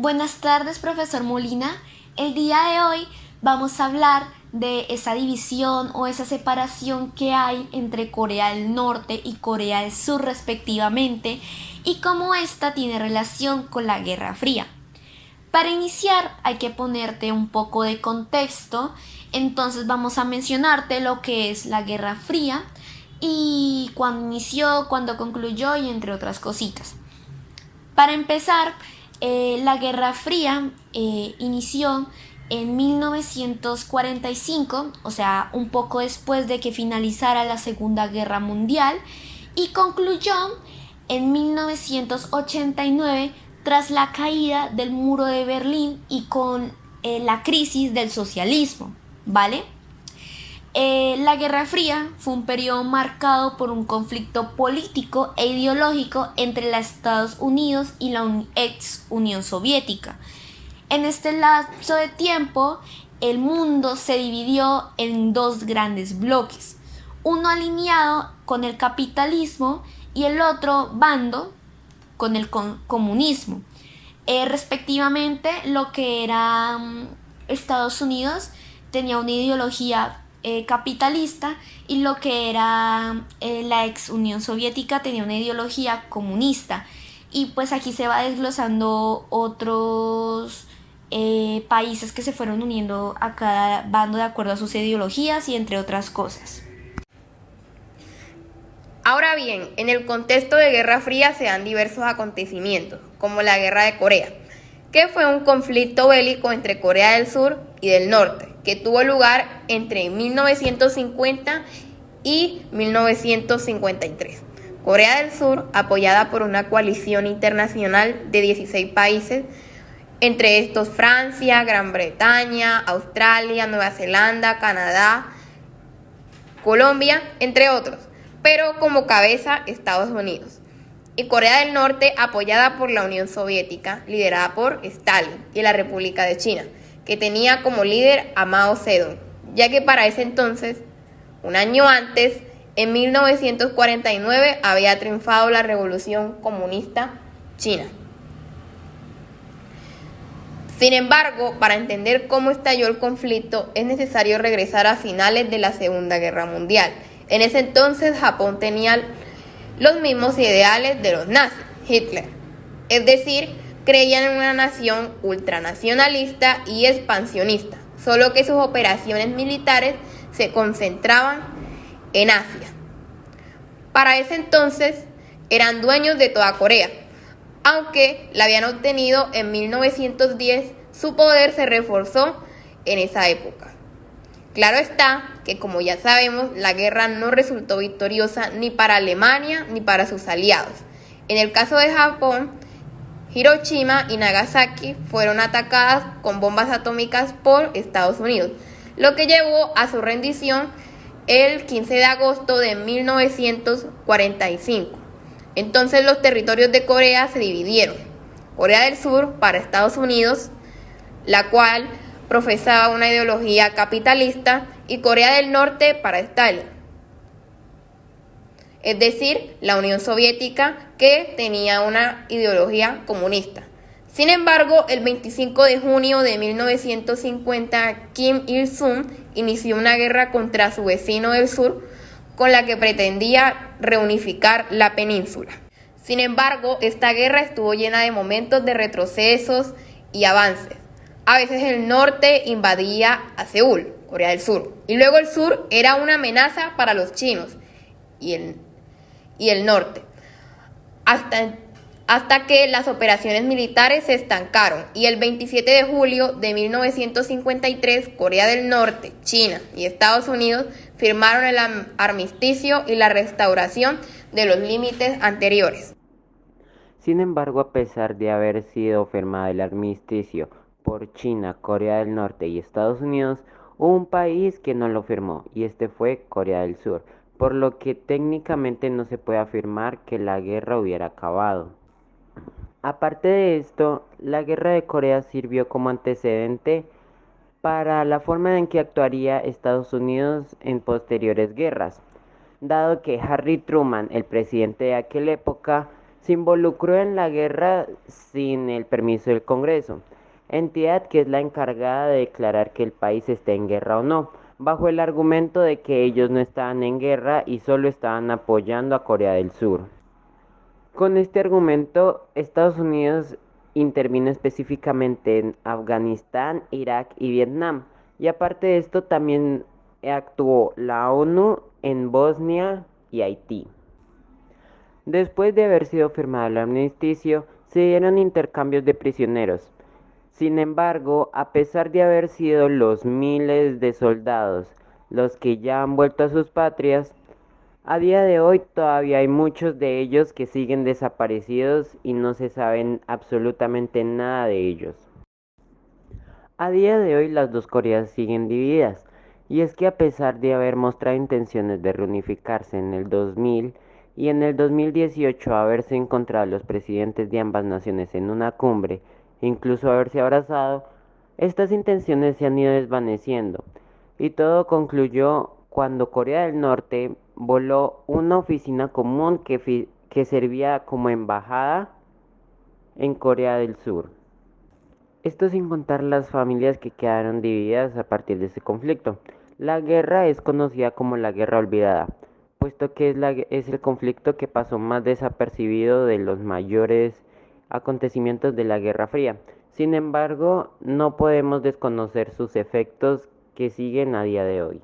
Buenas tardes, profesor Molina. El día de hoy vamos a hablar de esa división o esa separación que hay entre Corea del Norte y Corea del Sur respectivamente y cómo esta tiene relación con la Guerra Fría. Para iniciar hay que ponerte un poco de contexto, entonces vamos a mencionarte lo que es la Guerra Fría y cuándo inició, cuándo concluyó y entre otras cositas. Para empezar, la Guerra Fría inició en 1945, o sea, un poco después de que finalizara la Segunda Guerra Mundial, y concluyó en 1989 tras la caída del muro de Berlín y con la crisis del socialismo, ¿vale? La Guerra Fría fue un periodo marcado por un conflicto político e ideológico entre los Estados Unidos y la ex Unión Soviética. En este lapso de tiempo, el mundo se dividió en dos grandes bloques, uno alineado con el capitalismo y el otro bando con el comunismo. Respectivamente, lo que era Estados Unidos tenía una ideología capitalista y lo que era la ex Unión Soviética tenía una ideología comunista. Y pues aquí se va desglosando otros países que se fueron uniendo a cada bando de acuerdo a sus ideologías y entre otras cosas. Ahora bien, en el contexto de Guerra Fría se dan diversos acontecimientos, como la Guerra de Corea, que fue un conflicto bélico entre Corea del Sur y del Norte, que tuvo lugar entre 1950 y 1953. Corea del Sur, apoyada por una coalición internacional de 16 países, entre estos Francia, Gran Bretaña, Australia, Nueva Zelanda, Canadá, Colombia, entre otros, pero como cabeza Estados Unidos. Y Corea del Norte, apoyada por la Unión Soviética, liderada por Stalin, y la República de China, que tenía como líder a Mao Zedong, ya que para ese entonces, un año antes, en 1949, había triunfado la Revolución Comunista China. Sin embargo, para entender cómo estalló el conflicto, es necesario regresar a finales de la Segunda Guerra Mundial. En ese entonces, Japón tenía los mismos ideales de los nazis, Hitler. Es decir, creían en una nación ultranacionalista y expansionista, solo que sus operaciones militares se concentraban en Asia. Para ese entonces, eran dueños de toda Corea. Aunque la habían obtenido en 1910, su poder se reforzó en esa época. Claro está que, como ya sabemos, la guerra no resultó victoriosa ni para Alemania ni para sus aliados. En el caso de Japón, Hiroshima y Nagasaki fueron atacadas con bombas atómicas por Estados Unidos, lo que llevó a su rendición el 15 de agosto de 1945. Entonces los territorios de Corea se dividieron. Corea del Sur para Estados Unidos, la cual profesaba una ideología capitalista, y Corea del Norte para Stalin, es decir, la Unión Soviética, que tenía una ideología comunista. Sin embargo, el 25 de junio de 1950, Kim Il-sung inició una guerra contra su vecino del sur, con la que pretendía reunificar la península. Sin embargo, esta guerra estuvo llena de momentos de retrocesos y avances. A veces el norte invadía a Seúl, Corea del Sur, y luego el sur era una amenaza para los chinos y el norte, hasta que las operaciones militares se estancaron y el 27 de julio de 1953 Corea del Norte, China y Estados Unidos firmaron el armisticio y la restauración de los límites anteriores. Sin embargo, a pesar de haber sido firmado el armisticio por China, Corea del Norte y Estados Unidos, hubo un país que no lo firmó, y este fue Corea del Sur, por lo que técnicamente no se puede afirmar que la guerra hubiera acabado. Aparte de esto, la guerra de Corea sirvió como antecedente para la forma en que actuaría Estados Unidos en posteriores guerras, dado que Harry Truman, el presidente de aquella época, se involucró en la guerra sin el permiso del Congreso, entidad que es la encargada de declarar que el país esté en guerra o no, bajo el argumento de que ellos no estaban en guerra y solo estaban apoyando a Corea del Sur. Con este argumento, Estados Unidos intervino específicamente en Afganistán, Irak y Vietnam, y aparte de esto también actuó la ONU en Bosnia y Haití. Después de haber sido firmado el armisticio, se dieron intercambios de prisioneros. Sin embargo, a pesar de haber sido los miles de soldados los que ya han vuelto a sus patrias, a día de hoy todavía hay muchos de ellos que siguen desaparecidos y no se saben absolutamente nada de ellos. A día de hoy las dos Coreas siguen divididas, y es que a pesar de haber mostrado intenciones de reunificarse en el 2000 y en el 2018 haberse encontrado los presidentes de ambas naciones en una cumbre, e incluso haberse abrazado, estas intenciones se han ido desvaneciendo, y todo concluyó cuando Corea del Norte voló una oficina común que servía como embajada en Corea del Sur. Esto sin contar las familias que quedaron divididas a partir de este conflicto. La guerra es conocida como la guerra olvidada, puesto que es el conflicto que pasó más desapercibido de los mayores acontecimientos de la Guerra Fría. Sin embargo, no podemos desconocer sus efectos que siguen a día de hoy.